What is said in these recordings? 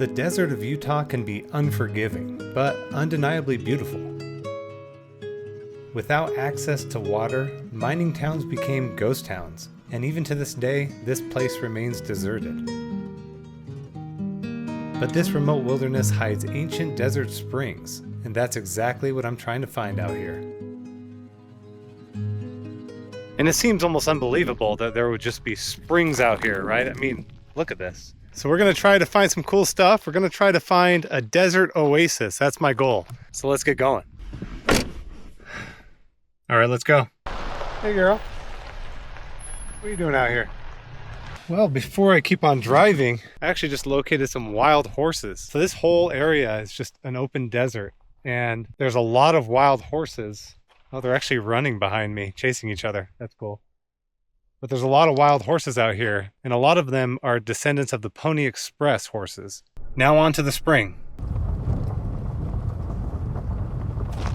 The desert of Utah can be unforgiving, but undeniably beautiful. Without access to water, mining towns became ghost towns, and even to this day, this place remains deserted. But this remote wilderness hides ancient desert springs, and that's exactly what I'm trying to find out here. And it seems almost unbelievable that there would just be springs out here, right? I mean, look at this. So we're gonna try to find some cool stuff. We're gonna try to find a desert oasis. That's my goal. So let's get going. All right, let's go. Hey girl, what are you doing out here? Well, before I keep on driving, I actually just located some wild horses. So this whole area is just an open desert, and there's a lot of wild horses. Oh, they're actually running behind me, chasing each other. That's cool. But there's a lot of wild horses out here, and a lot of them are descendants of the Pony Express horses. Now on to the spring.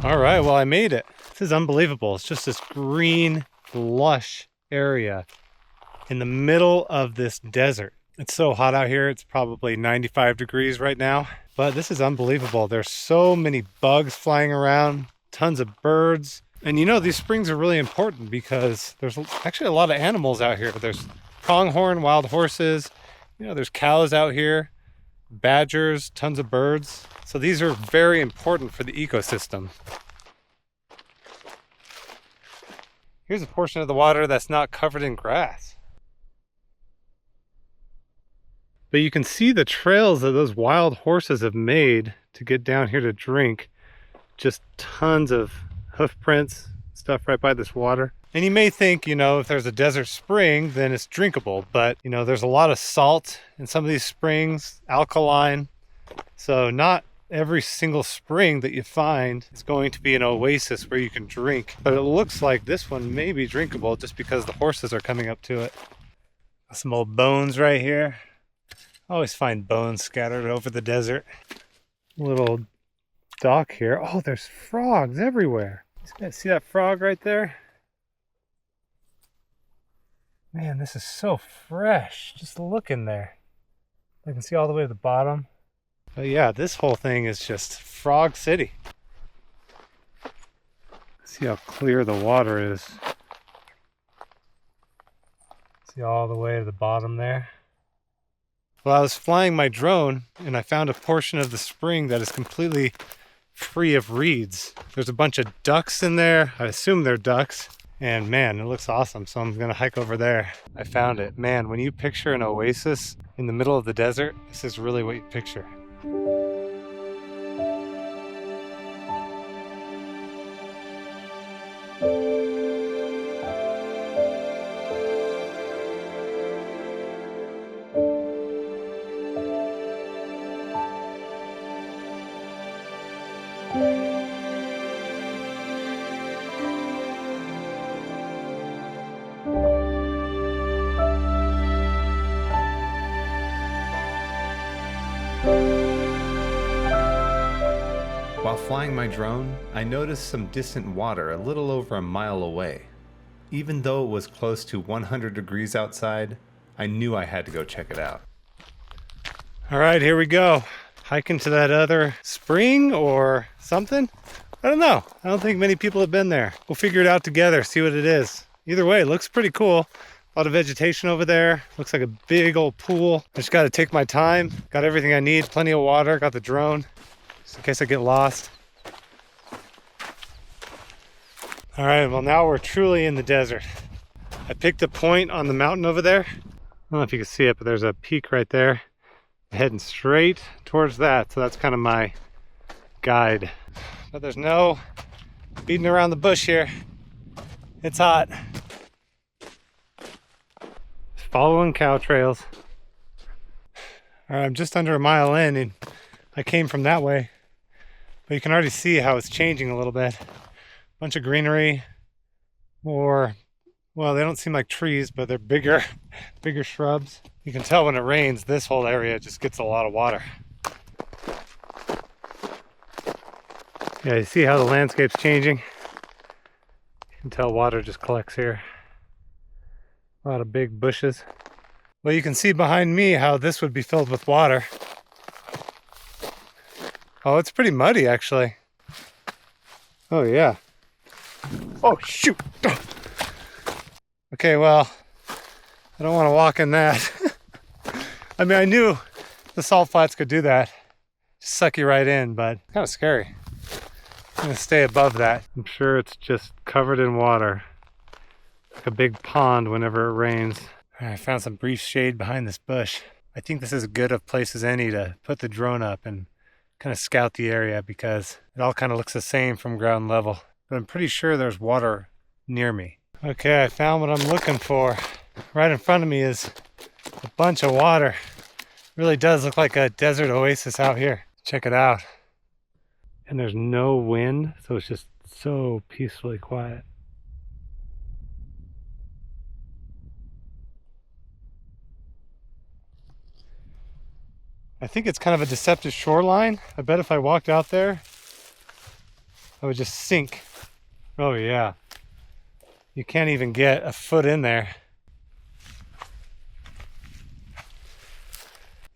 All right, well, I made it. This is unbelievable. It's just this green, lush area in the middle of this desert. It's so hot out here. It's probably 95 degrees right now, but this is unbelievable. There's so many bugs flying around, tons of birds. And you know, these springs are really important because there's actually a lot of animals out here. There's pronghorn, wild horses, you know, there's cows out here, badgers, tons of birds. So these are very important for the ecosystem. Here's a portion of the water that's not covered in grass. But you can see the trails that those wild horses have made to get down here to drink. Just tons of hoof prints, stuff right by this water. And you may think, you know, if there's a desert spring, then it's drinkable. But, you know, there's a lot of salt in some of these springs, alkaline. So not every single spring that you find is going to be an oasis where you can drink. But it looks like this one may be drinkable just because the horses are coming up to it. Some old bones right here. I always find bones scattered over the desert. Little dock here. Oh, there's frogs everywhere. You guys see that frog right there? Man, this is so fresh. Just look in there. I can see all the way to the bottom. But yeah, this whole thing is just Frog City. See how clear the water is. See all the way to the bottom there. Well, I was flying my drone and I found a portion of the spring that is completely free of reeds. There's a bunch of ducks in there. I assume they're ducks. And man, it looks awesome. So I'm gonna hike over there. I found it. Man, when you picture an oasis in the middle of the desert, this is really what you picture. While flying my drone, I noticed some distant water a little over a mile away. Even though it was close to 100 degrees outside, I knew I had to go check it out. All right, here we go. Hiking to that other spring or something? I don't know. I don't think many people have been there. We'll figure it out together, see what it is. Either way, it looks pretty cool. A lot of vegetation over there. Looks like a big old pool. I just got to take my time. Got everything I need, plenty of water. Got the drone, just in case I get lost. All right, well now we're truly in the desert. I picked a point on the mountain over there. I don't know if you can see it, but there's a peak right there. I'm heading straight towards that, so that's kind of my guide. But there's no beating around the bush here. It's hot. Following cow trails. All right, I'm just under a mile in, and I came from that way. But you can already see how it's changing a little bit. Bunch of greenery, or, well, they don't seem like trees, but they're bigger shrubs. You can tell when it rains, this whole area just gets a lot of water. Yeah, you see how the landscape's changing? You can tell water just collects here. A lot of big bushes. Well, you can see behind me how this would be filled with water. Oh, it's pretty muddy actually. Oh yeah. Oh shoot. Okay, well, I don't want to walk in that. I mean, I knew the salt flats could do that. Just suck you right in, but kind of scary. I'm gonna stay above that. I'm sure it's just covered in water. Like a big pond whenever it rains. I found some brief shade behind this bush. I think this is as good a place as any to put the drone up and kind of scout the area because it all kind of looks the same from ground level. But I'm pretty sure there's water near me. Okay, I found what I'm looking for. Right in front of me is a bunch of water. Really does look like a desert oasis out here. Check it out. And there's no wind, so it's just so peacefully quiet. I think it's kind of a deceptive shoreline. I bet if I walked out there, I would just sink. Oh yeah. You can't even get a foot in there.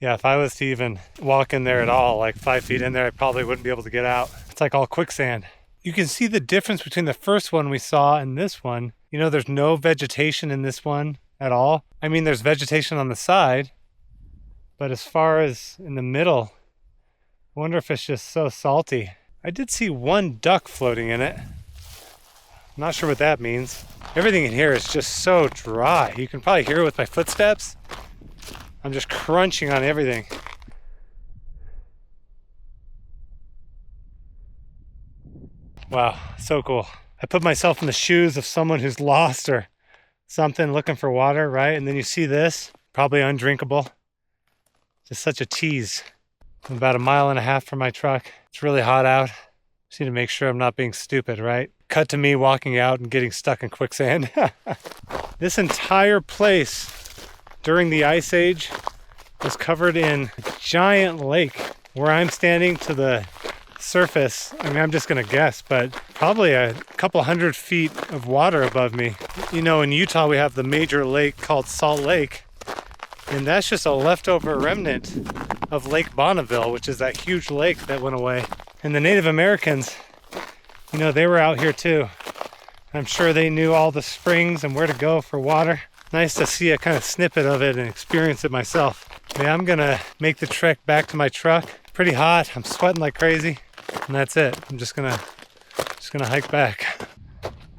Yeah, if I was to even walk in there at all, like 5 feet in there, I probably wouldn't be able to get out. It's like all quicksand. You can see the difference between the first one we saw and this one. You know, there's no vegetation in this one at all. I mean, there's vegetation on the side, but as far as in the middle, I wonder if it's just so salty. I did see one duck floating in it. I'm not sure what that means. Everything in here is just so dry. You can probably hear it with my footsteps. I'm just crunching on everything. Wow, so cool. I put myself in the shoes of someone who's lost or something looking for water, right? And then you see this, probably undrinkable. Just such a tease. I'm about 1.5 miles from my truck. It's really hot out. Just need to make sure I'm not being stupid, right? Cut to me walking out and getting stuck in quicksand. This entire place during the Ice Age was covered in a giant lake. Where I'm standing to the surface, I mean, I'm just gonna guess, but probably a couple 100 feet of water above me. You know, in Utah, we have the major lake called Salt Lake, and that's just a leftover remnant of Lake Bonneville, which is that huge lake that went away. And the Native Americans, you know, they were out here too. I'm sure they knew all the springs and where to go for water. Nice to see a kind of snippet of it and experience it myself. Yeah, I'm gonna make the trek back to my truck. Pretty hot, I'm sweating like crazy, and that's it. I'm just gonna hike back.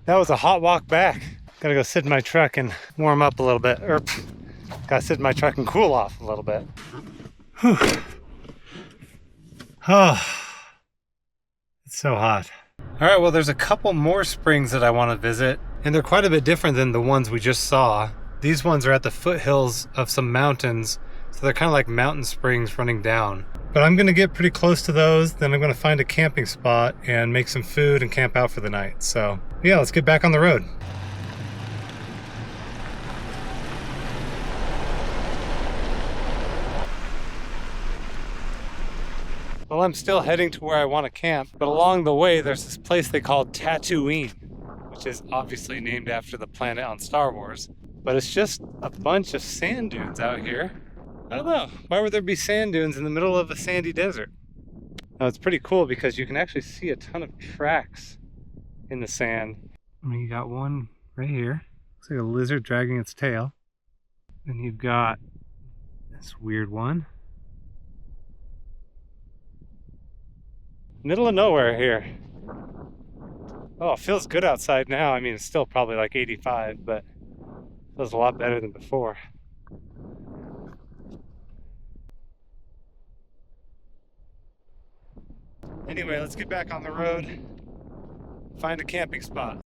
That was a hot walk back. Gotta go sit in my truck and warm up a little bit. Gotta sit in my truck and cool off a little bit. Whew. Oh, it's so hot. All right, well, there's a couple more springs that I want to visit, and they're quite a bit different than the ones we just saw. These ones are at the foothills of some mountains, so they're kind of like mountain springs running down. But I'm gonna get pretty close to those, then I'm gonna find a camping spot and make some food and camp out for the night. So yeah, let's get back on the road. Well, I'm still heading to where I want to camp, but along the way there's this place they call Tatooine, which is obviously named after the planet on Star Wars. But it's just a bunch of sand dunes out here. I don't know, why would there be sand dunes in the middle of a sandy desert? Now, it's pretty cool because you can actually see a ton of tracks in the sand. I mean, you got one right here. Looks like a lizard dragging its tail. And you've got this weird one. Middle of nowhere here. Oh, it feels good outside now. I mean, it's still probably like 85, but it feels a lot better than before. Anyway, let's get back on the road, find a camping spot.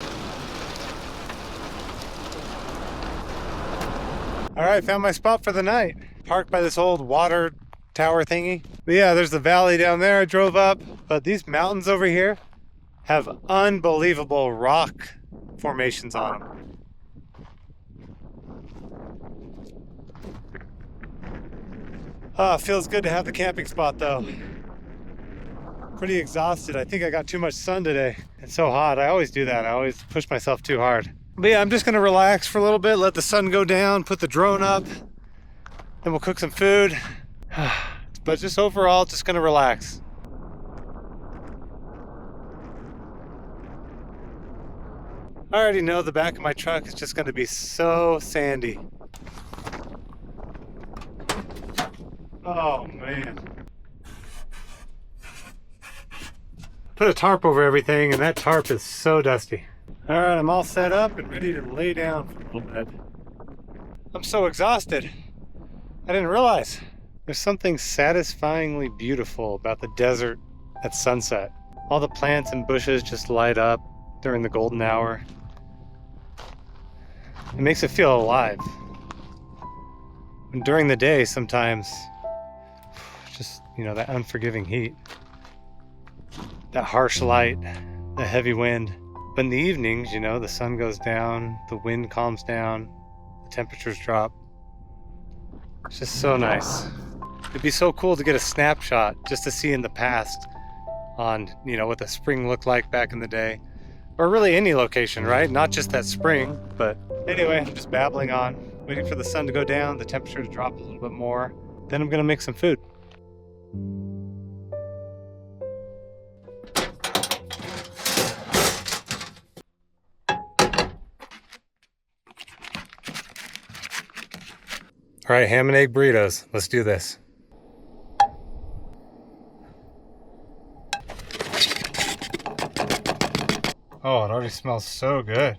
All right, found my spot for the night. Parked by this old water tower thingy. But yeah, there's the valley down there I drove up, but these mountains over here have unbelievable rock formations on them. Ah, feels good to have the camping spot though. Pretty exhausted. I think I got too much sun today. It's so hot. I always do that. I always push myself too hard. But yeah, I'm just gonna relax for a little bit, let the sun go down, put the drone up, then we'll cook some food. But just overall, just gonna relax. I already know the back of my truck is just going to be so sandy. Oh man. Put a tarp over everything and that tarp is so dusty. All right, I'm all set up and ready to lay down for a little bit. I'm so exhausted. I didn't realize there's something satisfyingly beautiful about the desert at sunset. All the plants and bushes just light up during the golden hour. It makes it feel alive. And during the day, sometimes, just, that unforgiving heat, that harsh light, the heavy wind. But in the evenings, the sun goes down, the wind calms down, the temperatures drop. It's just so nice. It'd be so cool to get a snapshot just to see in the past on, what the spring looked like back in the day. Or really any location, right? Not just that spring, but anyway, I'm just babbling on, waiting for the sun to go down, the temperature to drop a little bit more. Then I'm gonna make some food. All right, ham and egg burritos. Let's do this. Oh, it already smells so good.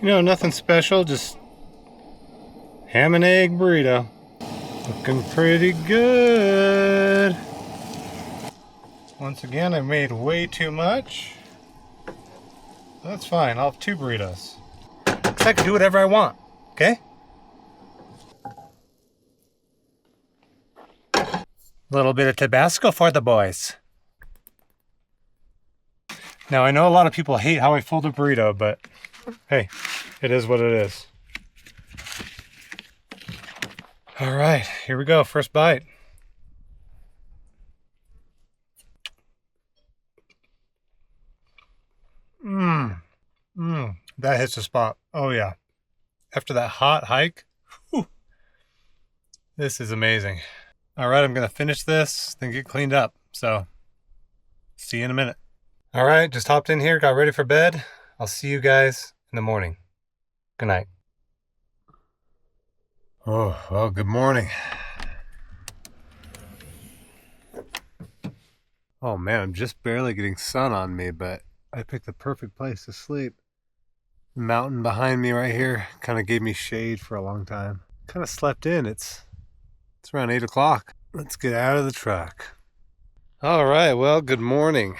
Nothing special, just ham and egg burrito. Looking pretty good. Once again, I made way too much. That's fine, I'll have 2 burritos. I can do whatever I want, okay? A little bit of Tabasco for the boys. Now, I know a lot of people hate how I fold a burrito, but hey, it is what it is. All right, here we go, first bite. That hits the spot. Oh yeah. After that hot hike, whew, this is amazing. All right, I'm gonna finish this, then get cleaned up. So, see you in a minute. All right, just hopped in here, got ready for bed. I'll see you guys in the morning. Good night. Oh, well, good morning. Oh man, I'm just barely getting sun on me, but I picked the perfect place to sleep. The mountain behind me right here kind of gave me shade for a long time. Kind of slept in. It's around 8 o'clock. Let's get out of the truck. All right, well, good morning.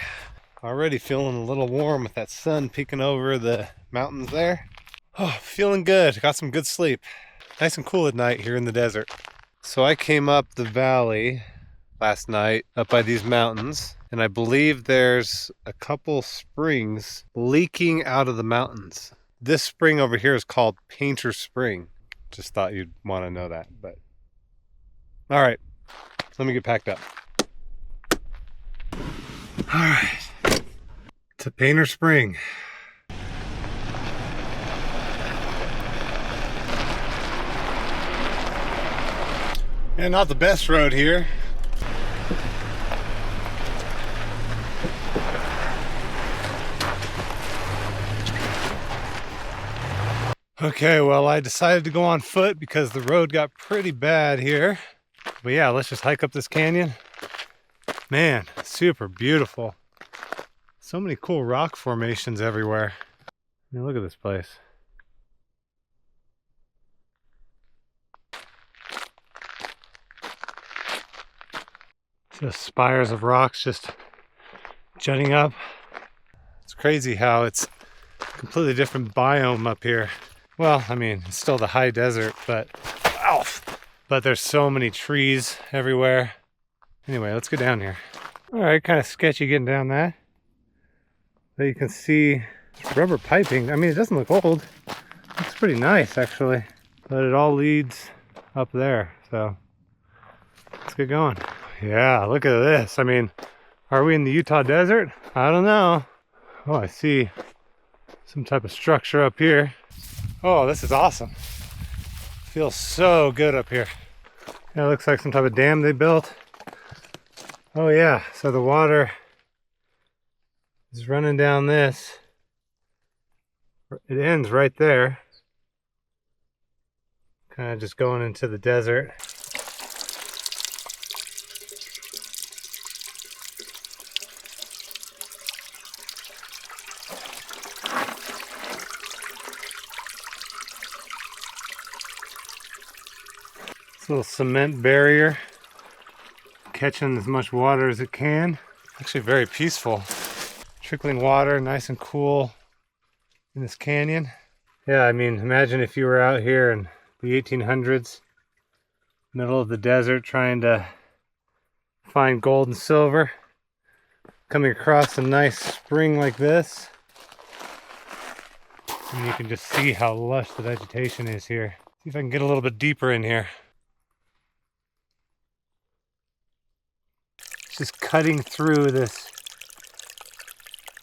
Already feeling a little warm with that sun peeking over the mountains there. Oh, feeling good. Got some good sleep. Nice and cool at night here in the desert. So I came up the valley last night up by these mountains, and I believe there's a couple springs leaking out of the mountains. This spring over here is called Painter Spring. Just thought you'd want to know that, but all right, let me get packed up. All right, to Painter Spring. And not the best road here. Okay, well, I decided to go on foot because the road got pretty bad here. But yeah, let's just hike up this canyon. Man, super beautiful. So many cool rock formations everywhere. I mean, look at this place. Just spires of rocks just jutting up. It's crazy how it's a completely different biome up here. Well, I mean, it's still the high desert, but there's so many trees everywhere. Anyway, let's go down here. All right, kind of sketchy getting down that. But you can see rubber piping. I mean, it doesn't look old. It looks pretty nice, actually. But it all leads up there, so let's get going. Yeah, look at this. I mean, are we in the Utah desert? I don't know. Oh, I see some type of structure up here. Oh, this is awesome. Feels so good up here. Yeah, it looks like some type of dam they built. Oh yeah, so the water is running down this. It ends right there. Kind of just going into the desert. This little cement barrier, catching as much water as it can. Actually very peaceful. Trickling water, nice and cool in this canyon. Yeah, I mean, imagine if you were out here in the 1800s, middle of the desert, trying to find gold and silver, coming across a nice spring like this. And you can just see how lush the vegetation is here. See if I can get a little bit deeper in here. Just cutting through this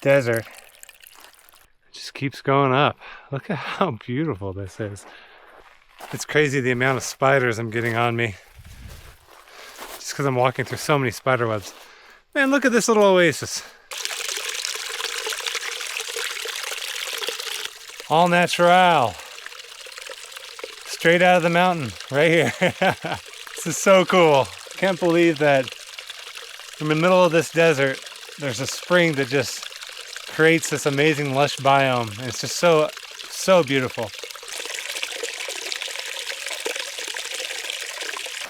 desert. It just keeps going up. Look at how beautiful this is. It's crazy the amount of spiders I'm getting on me. Just because I'm walking through so many spider webs. Man, look at this little oasis. All natural. Straight out of the mountain, right here. This is so cool. Can't believe that in the middle of this desert, there's a spring that just creates this amazing lush biome. And it's just so beautiful.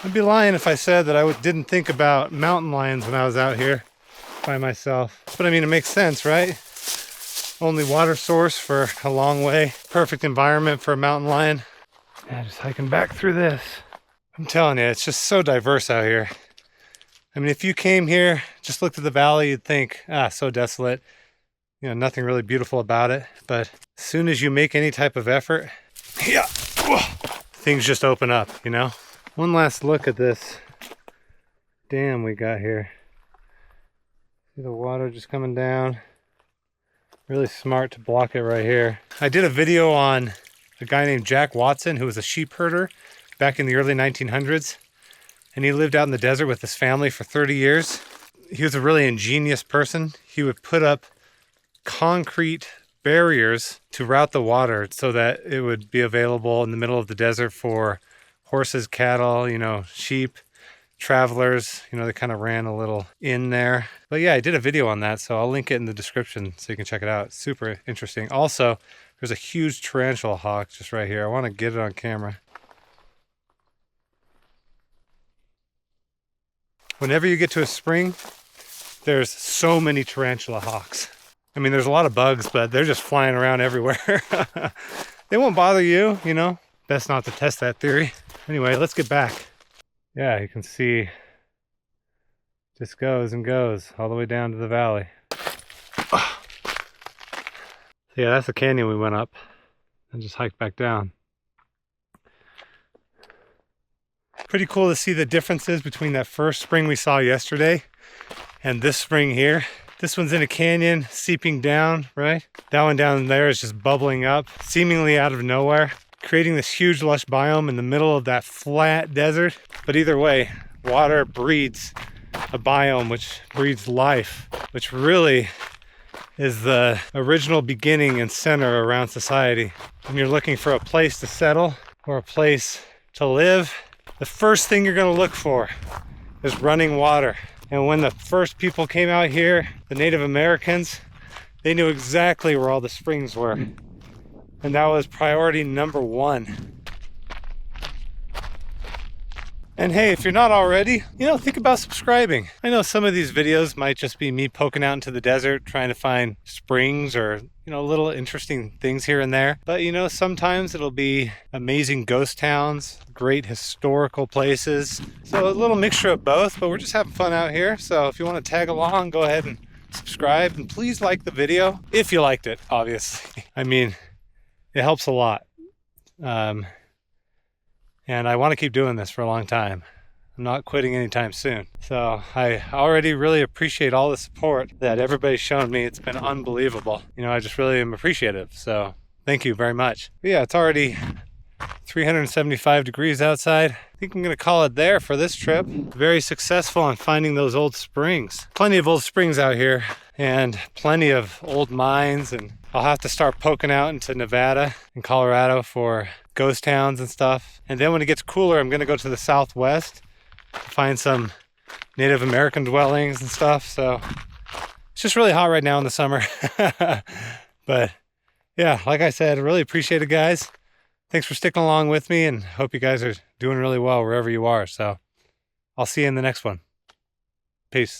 I'd be lying if I said that I didn't think about mountain lions when I was out here by myself. But I mean, it makes sense, right? Only water source for a long way. Perfect environment for a mountain lion. Yeah, just hiking back through this. I'm telling you, it's just so diverse out here. I mean, if you came here, just looked at the valley, you'd think, so desolate. You know, nothing really beautiful about it. But as soon as you make any type of effort, yeah, things just open up, you know? One last look at this dam we got here. See the water just coming down. Really smart to block it right here. I did a video on a guy named Jack Watson, who was a sheep herder back in the early 1900s. And he lived out in the desert with his family for 30 years. He was a really ingenious person. He would put up concrete barriers to route the water so that it would be available in the middle of the desert for horses, cattle, you know, sheep, travelers. You know, they kind of ran a little in there. But yeah, I did a video on that, so I'll link it in the description so you can check it out. It's super interesting. Also, there's a huge tarantula hawk just right here. I want to get it on camera. Whenever you get to a spring, there's so many tarantula hawks. I mean, there's a lot of bugs, but they're just flying around everywhere. They won't bother you, you know. Best not to test that theory. Anyway, let's get back. Yeah, you can see just goes and goes all the way down to the valley. So yeah, that's the canyon we went up and just hiked back down. Pretty cool to see the differences between that first spring we saw yesterday and this spring here. This one's in a canyon seeping down, right? That one down there is just bubbling up, seemingly out of nowhere, creating this huge lush biome in the middle of that flat desert. But either way, water breeds a biome which breeds life, which really is the original beginning and center around society. When you're looking for a place to settle or a place to live, the first thing you're going to look for is running water. And when the first people came out here, the Native Americans, they knew exactly where all the springs were. And that was priority number one. And hey, if you're not already, you know, think about subscribing. I know some of these videos might just be me poking out into the desert, trying to find springs or, you know, little interesting things here and there. But, you know, sometimes it'll be amazing ghost towns, great historical places. So a little mixture of both, but we're just having fun out here. So if you want to tag along, go ahead and subscribe. And please like the video, if you liked it, obviously. I mean, it helps a lot. And I want to keep doing this for a long time. I'm not quitting anytime soon. So I already really appreciate all the support that everybody's shown me. It's been unbelievable. You know, I just really am appreciative. So thank you very much. But yeah, it's already 375 degrees outside. I think I'm gonna call it there for this trip. Very successful in finding those old springs. Plenty of old springs out here and plenty of old mines, and I'll have to start poking out into Nevada and Colorado for ghost towns and stuff. And then when it gets cooler, I'm gonna go to the Southwest to find some Native American dwellings and stuff. So it's just really hot right now in the summer. But yeah, like I said, I really appreciate it, guys. Thanks for sticking along with me, and hope you guys are doing really well wherever you are. So I'll see you in the next one. Peace.